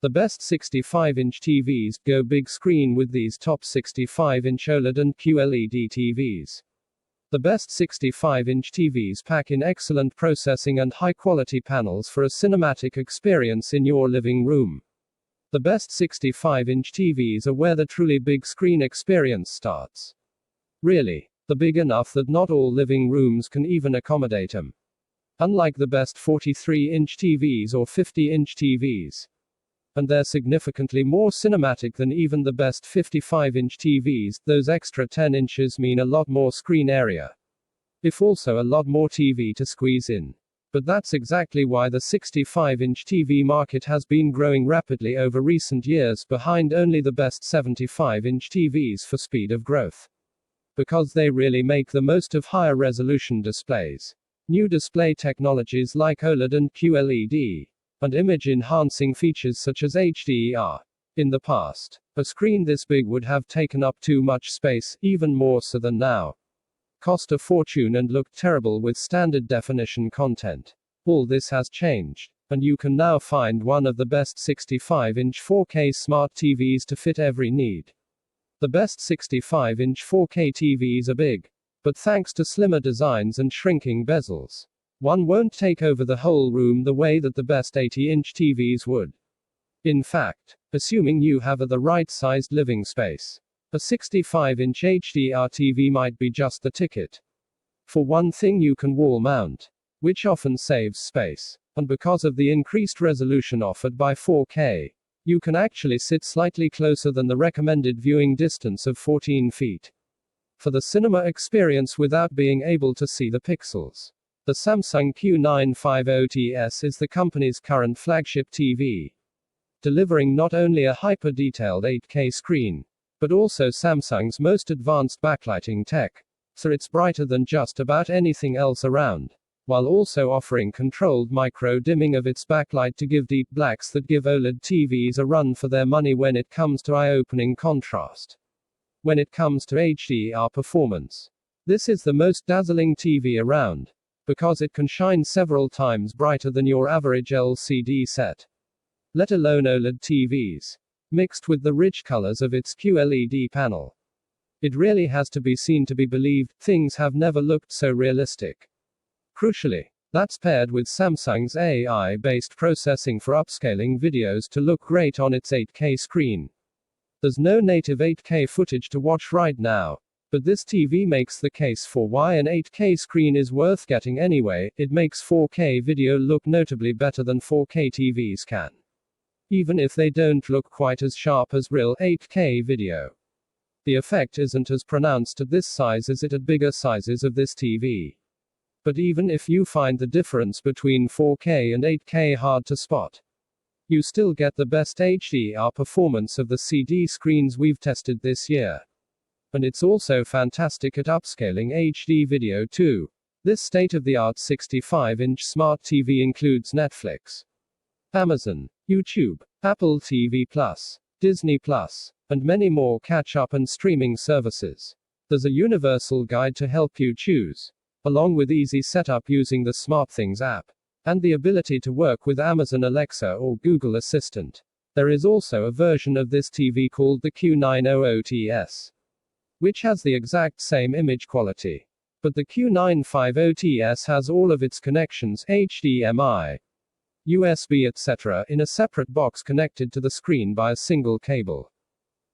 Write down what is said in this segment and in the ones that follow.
The best 65-inch TVs go big screen with these top 65-inch OLED and QLED TVs. The best 65-inch TVs pack in excellent processing and high-quality panels for a cinematic experience in your living room. The best 65-inch TVs are where the truly big screen experience starts. Really, the big enough that not all living rooms can even accommodate them. Unlike the best 43-inch TVs or 50-inch TVs. And they're significantly more cinematic than even the best 55-inch TVs, those extra 10 inches mean a lot more screen area. If also a lot more TV to squeeze in. But that's exactly why the 65-inch TV market has been growing rapidly over recent years, behind only the best 75-inch TVs for speed of growth. Because they really make the most of higher resolution displays. New display technologies like OLED and QLED. And image-enhancing features such as HDR. In the past, a screen this big would have taken up too much space, even more so than now. Cost a fortune and looked terrible with standard definition content. All this has changed, and you can now find one of the best 65-inch 4K smart TVs to fit every need. The best 65-inch 4K TVs are big, but thanks to slimmer designs and shrinking bezels, one won't take over the whole room the way that the best 80-inch TVs would. In fact, assuming you have the right-sized living space, a 65-inch HDR TV might be just the ticket. For one thing, you can wall mount, which often saves space, and because of the increased resolution offered by 4K, you can actually sit slightly closer than the recommended viewing distance of 14 feet. For the cinema experience without being able to see the pixels. The Samsung Q950TS is the company's current flagship TV. Delivering not only a hyper-detailed 8K screen, but also Samsung's most advanced backlighting tech, so it's brighter than just about anything else around, while also offering controlled micro-dimming of its backlight to give deep blacks that give OLED TVs a run for their money when it comes to eye-opening contrast. When it comes to HDR performance, this is the most dazzling TV around, because it can shine several times brighter than your average LCD set. Let alone OLED TVs. Mixed with the rich colors of its QLED panel. It really has to be seen to be believed, things have never looked so realistic. Crucially, that's paired with Samsung's AI-based processing for upscaling videos to look great on its 8K screen. There's no native 8K footage to watch right now, but this TV makes the case for why an 8K screen is worth getting anyway. It makes 4K video look notably better than 4K TVs can. Even if they don't look quite as sharp as real 8K video. The effect isn't as pronounced at this size as it at bigger sizes of this TV. But even if you find the difference between 4K and 8K hard to spot, you still get the best HDR performance of the CD screens we've tested this year. And it's also fantastic at upscaling HD video too. This state-of-the-art 65-inch smart TV includes Netflix, Amazon, YouTube, Apple TV+, Disney+, and many more catch-up and streaming services. There's a universal guide to help you choose, along with easy setup using the SmartThings app, and the ability to work with Amazon Alexa or Google Assistant. There is also a version of this TV called the Q900TS, which has the exact same image quality. But the Q950TS has all of its connections, HDMI, USB etc., in a separate box connected to the screen by a single cable.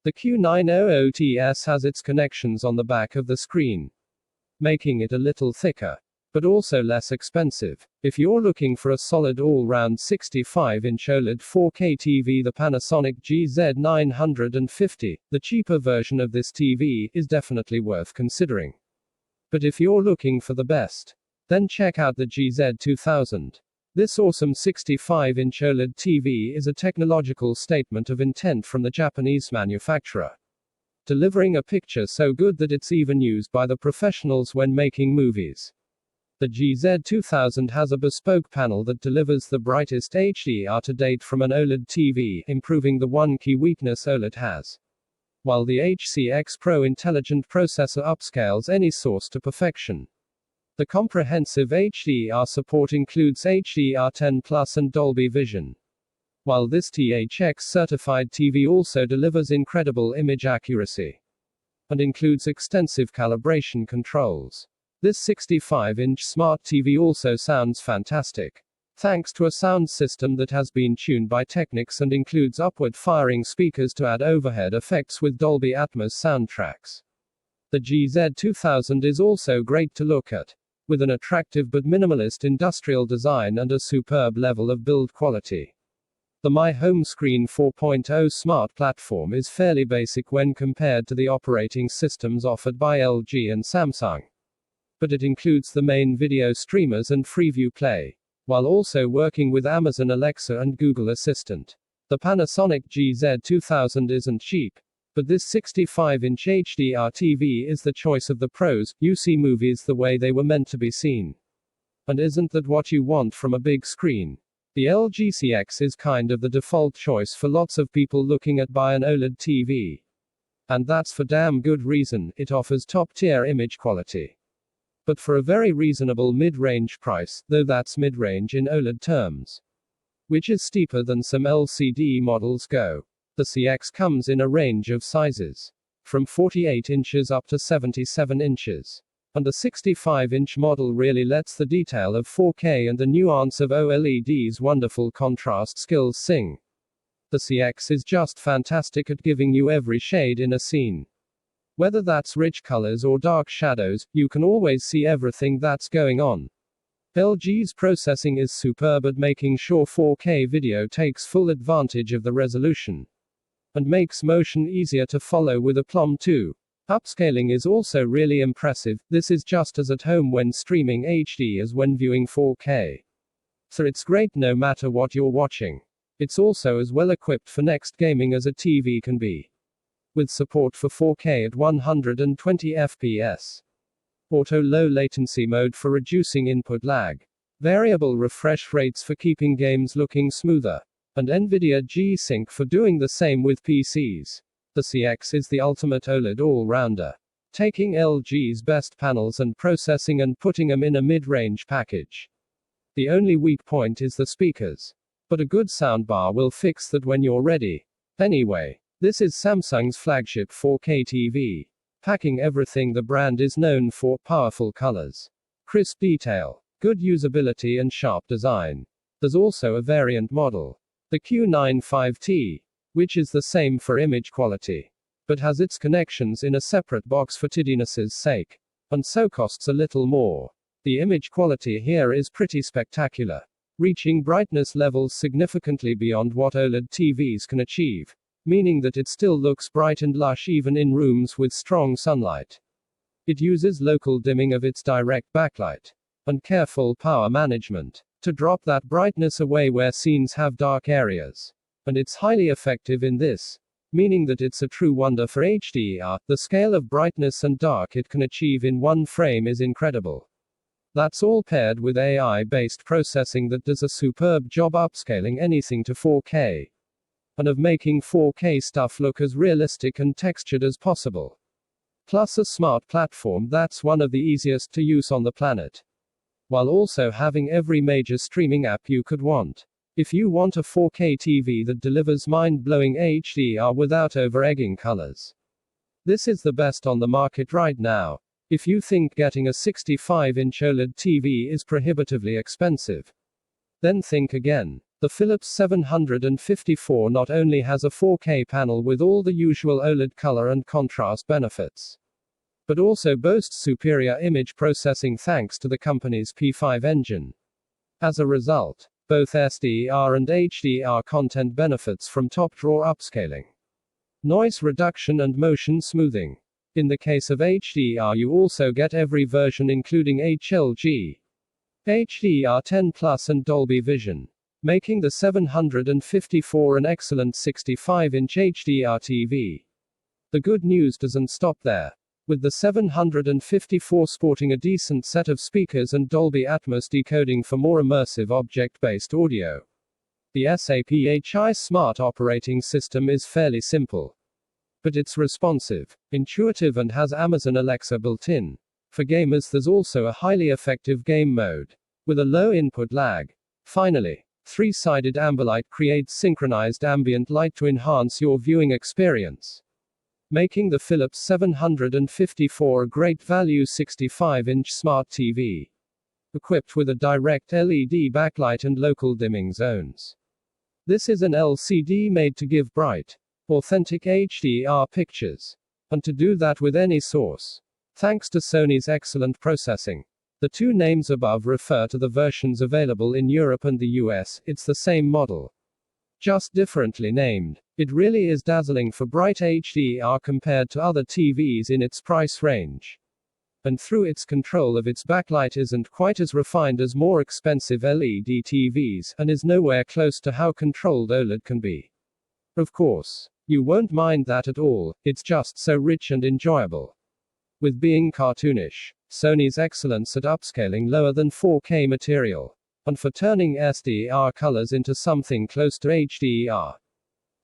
The Q900TS has its connections on the back of the screen, making it a little thicker, but also less expensive. If you're looking for a solid all-round 65-inch OLED 4K TV, the Panasonic GZ950, the cheaper version of this TV, is definitely worth considering. But if you're looking for the best, then check out the GZ2000. This awesome 65-inch OLED TV is a technological statement of intent from the Japanese manufacturer, delivering a picture so good that it's even used by the professionals when making movies. The GZ2000 has a bespoke panel that delivers the brightest HDR to date from an OLED TV, improving the one key weakness OLED has. While the HCX Pro intelligent processor upscales any source to perfection. The comprehensive HDR support includes HDR10+ and Dolby Vision. while this THX certified TV also delivers incredible image accuracy and includes extensive calibration controls. This 65-inch smart TV also sounds fantastic, thanks to a sound system that has been tuned by Technics and includes upward-firing speakers to add overhead effects with Dolby Atmos soundtracks. The GZ2000 is also great to look at, with an attractive but minimalist industrial design and a superb level of build quality. The My Home Screen 4.0 smart platform is fairly basic when compared to the operating systems offered by LG and Samsung, but it includes the main video streamers and Freeview Play, while also working with Amazon Alexa and Google Assistant. The Panasonic GZ2000 isn't cheap, but this 65-inch HDR TV is the choice of the pros. You see movies the way they were meant to be seen. And isn't that what you want from a big screen? The LG CX is kind of the default choice for lots of people looking at buy an OLED TV. And that's for damn good reason. It offers top-tier image quality, but for a very reasonable mid-range price, though that's mid-range in OLED terms, which is steeper than some LCD models go. The CX comes in a range of sizes, from 48 inches up to 77 inches. And the 65-inch model really lets the detail of 4K and the nuance of OLED's wonderful contrast skills sing. The CX is just fantastic at giving you every shade in a scene. Whether that's rich colors or dark shadows, you can always see everything that's going on. LG's processing is superb at making sure 4K video takes full advantage of the resolution, and makes motion easier to follow with aplomb too. Upscaling is also really impressive. This is just as at home when streaming HD as when viewing 4K. So it's great no matter what you're watching. It's also as well equipped for next gaming as a TV can be, with support for 4K at 120 FPS. Auto low latency mode for reducing input lag. Variable refresh rates for keeping games looking smoother. And NVIDIA G-Sync for doing the same with PCs. The CX is the ultimate OLED all-rounder, taking LG's best panels and processing and putting them in a mid-range package. The only weak point is the speakers, but a good soundbar will fix that when you're ready. Anyway, this is Samsung's flagship 4K TV, packing everything the brand is known for: powerful colors, crisp detail, good usability and sharp design. There's also a variant model, the Q95T, which is the same for image quality, but has its connections in a separate box for tidiness's sake, and so costs a little more. The image quality here is pretty spectacular, reaching brightness levels significantly beyond what OLED TVs can achieve, meaning that it still looks bright and lush even in rooms with strong sunlight. It uses local dimming of its direct backlight, and careful power management, to drop that brightness away where scenes have dark areas. And it's highly effective in this, meaning that it's a true wonder for HDR. The scale of brightness and dark it can achieve in one frame is incredible. That's all paired with AI-based processing that does a superb job upscaling anything to 4K, and of making 4K stuff look as realistic and textured as possible. Plus a smart platform that's one of the easiest to use on the planet, while also having every major streaming app you could want. If you want a 4K TV that delivers mind-blowing HDR without over-egging colors, this is the best on the market right now. If you think getting a 65-inch OLED TV is prohibitively expensive, then think again. The Philips 754 not only has a 4K panel with all the usual OLED color and contrast benefits, but also boasts superior image processing thanks to the company's P5 engine. As a result, both SDR and HDR content benefits from top-drawer upscaling, noise reduction and motion smoothing. In the case of HDR you also get every version including HLG, HDR10 Plus and Dolby Vision, making the 754 an excellent 65-inch HDR TV. The good news doesn't stop there, with the 754 sporting a decent set of speakers and Dolby Atmos decoding for more immersive object-based audio. The SAP HI Smart operating system is fairly simple, but it's responsive, intuitive and has Amazon Alexa built in. For gamers there's also a highly effective game mode, with a low input lag. Finally, Three-sided ambilight creates synchronized ambient light to enhance your viewing experience, making the Philips 754 a great value 65-inch smart TV, equipped with a direct LED backlight and local dimming zones. This is an LCD made to give bright, authentic HDR pictures, and to do that with any source. Thanks to Sony's excellent processing. The two names above refer to the versions available in Europe and the US, it's the same model, just differently named. It really is dazzling for bright HDR compared to other TVs in its price range. And through its control of its backlight isn't quite as refined as more expensive LED TVs, and is nowhere close to how controlled OLED can be. Of course, you won't mind that at all, it's just so rich and enjoyable. With being cartoonish, Sony's excellence at upscaling lower than 4K material, and for turning SDR colors into something close to HDR,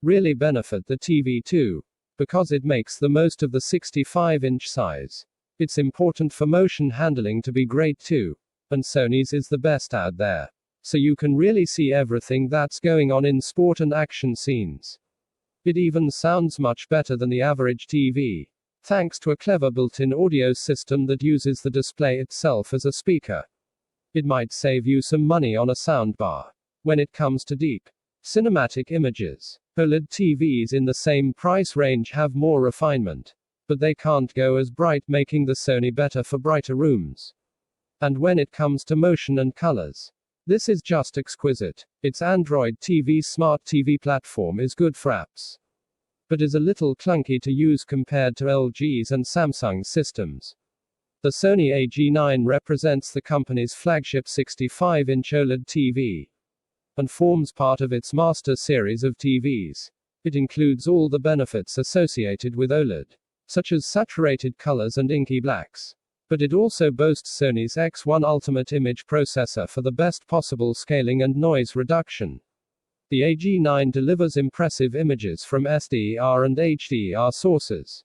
really benefit the TV too, because it makes the most of the 65-inch size. It's important for motion handling to be great too, and Sony's is the best out there. So you can really see everything that's going on in sport and action scenes. It even sounds much better than the average TV, thanks to a clever built-in audio system that uses the display itself as a speaker. It might save you some money on a soundbar. When it comes to deep cinematic images, OLED TVs in the same price range have more refinement, but they can't go as bright, making the Sony better for brighter rooms. And when it comes to motion and colors, this is just exquisite. Its Android TV smart TV platform is good for apps, but is a little clunky to use compared to LG's and Samsung's systems. The Sony AG9 represents the company's flagship 65-inch OLED TV, and forms part of its master series of TVs. It includes all the benefits associated with OLED, such as saturated colors and inky blacks. But it also boasts Sony's X1 Ultimate Image Processor for the best possible scaling and noise reduction. The AG9 delivers impressive images from SDR and HDR sources,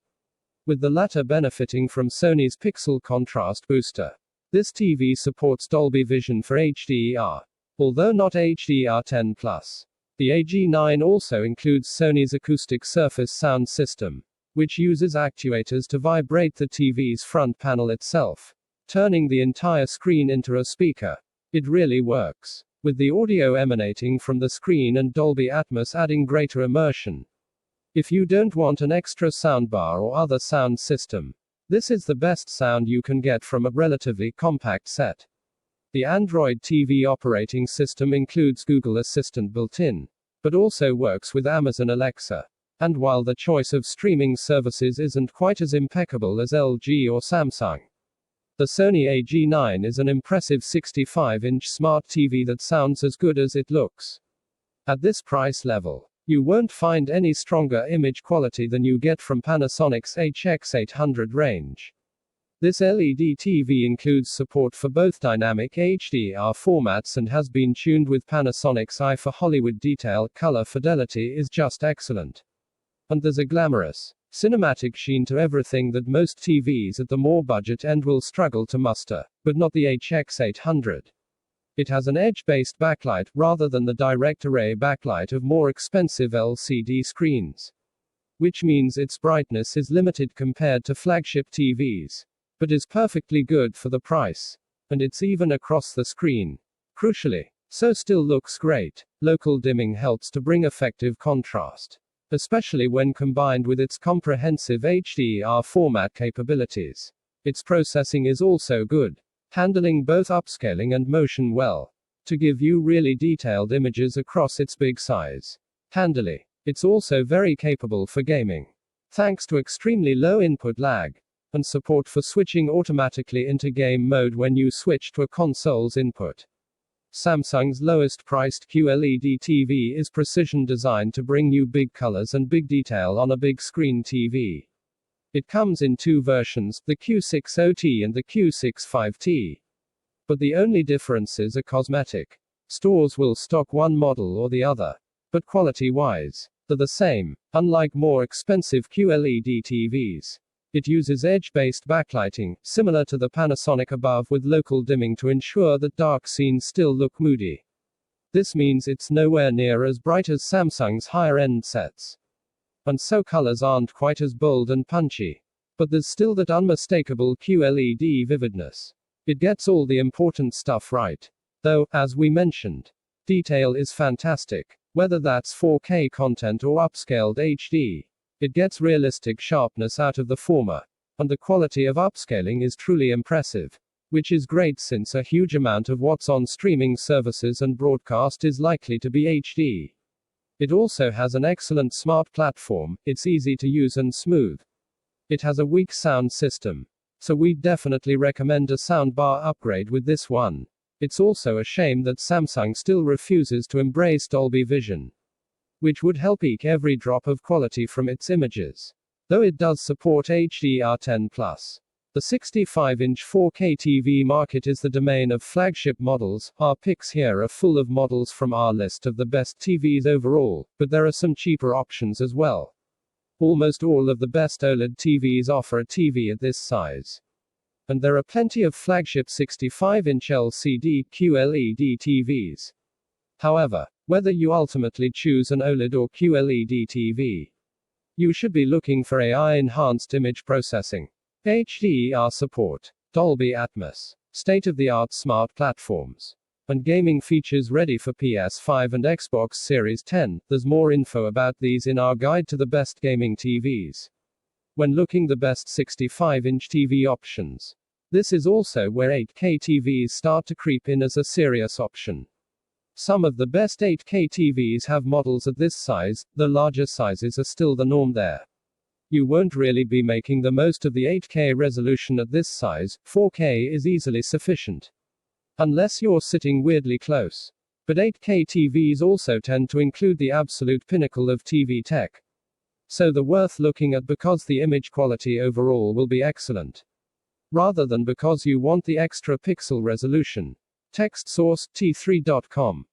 with the latter benefiting from Sony's Pixel Contrast Booster. This TV supports Dolby Vision for HDR, although not HDR10+. The AG9 also includes Sony's Acoustic Surface sound system, which uses actuators to vibrate the TV's front panel itself, turning the entire screen into a speaker. It really works, with the audio emanating from the screen and Dolby Atmos adding greater immersion. If you don't want an extra soundbar or other sound system, this is the best sound you can get from a relatively compact set. The Android TV operating system includes Google Assistant built in, but also works with Amazon Alexa. And while the choice of streaming services isn't quite as impeccable as LG or Samsung, the Sony AG9 is an impressive 65-inch smart TV that sounds as good as it looks. At this price level, you won't find any stronger image quality than you get from Panasonic's HX800 range. This LED TV includes support for both dynamic HDR formats and has been tuned with Panasonic's eye for Hollywood detail. Color fidelity is just excellent. And there's a glamorous, cinematic sheen to everything that most TVs at the more budget end will struggle to muster, but not the HX800. It has an edge-based backlight, rather than the direct array backlight of more expensive LCD screens, which means its brightness is limited compared to flagship TVs, but is perfectly good for the price. And it's even across the screen. Crucially, so still looks great. Local dimming helps to bring effective contrast, especially when combined with its comprehensive HDR format capabilities. Its processing is also good, handling both upscaling and motion well, to give you really detailed images across its big size. Handily, it's also very capable for gaming, thanks to extremely low input lag, and support for switching automatically into game mode when you switch to a console's input. Samsung's lowest-priced QLED TV is precision designed to bring you big colors and big detail on a big screen TV. It comes in two versions, the Q60T and the Q65T. But the only differences are cosmetic. Stores will stock one model or the other, but quality-wise, they're the same. Unlike more expensive QLED TVs, it uses edge-based backlighting, similar to the Panasonic above, with local dimming to ensure that dark scenes still look moody. This means it's nowhere near as bright as Samsung's higher-end sets. And so colors aren't quite as bold and punchy. But there's still that unmistakable QLED vividness. It gets all the important stuff right. Though, as we mentioned, detail is fantastic. Whether that's 4K content or upscaled HD, it gets realistic sharpness out of the former. And the quality of upscaling is truly impressive. Which is great since a huge amount of what's on streaming services and broadcast is likely to be HD. It also has an excellent smart platform, it's easy to use and smooth. It has a weak sound system. So we'd definitely recommend a soundbar upgrade with this one. It's also a shame that Samsung still refuses to embrace Dolby Vision, which would help eke every drop of quality from its images. Though it does support HDR10+. The 65-inch 4K TV market is the domain of flagship models. Our picks here are full of models from our list of the best TVs overall, but there are some cheaper options as well. Almost all of the best OLED TVs offer a TV at this size. And there are plenty of flagship 65-inch LCD QLED TVs. However, whether you ultimately choose an OLED or QLED TV, you should be looking for AI-enhanced image processing, HDR support, Dolby Atmos, state-of-the-art smart platforms, and gaming features ready for PS5 and Xbox Series 10. There's more info about these in our guide to the best gaming TVs. When looking the best 65-inch TV options, this is also where 8K TVs start to creep in as a serious option. Some of the best 8K TVs have models at this size, the larger sizes are still the norm there. You won't really be making the most of the 8K resolution at this size. 4K is easily sufficient, unless you're sitting weirdly close. But 8K TVs also tend to include the absolute pinnacle of TV tech. So they're worth looking at because the image quality overall will be excellent, rather than because you want the extra pixel resolution. Text source, T3.com.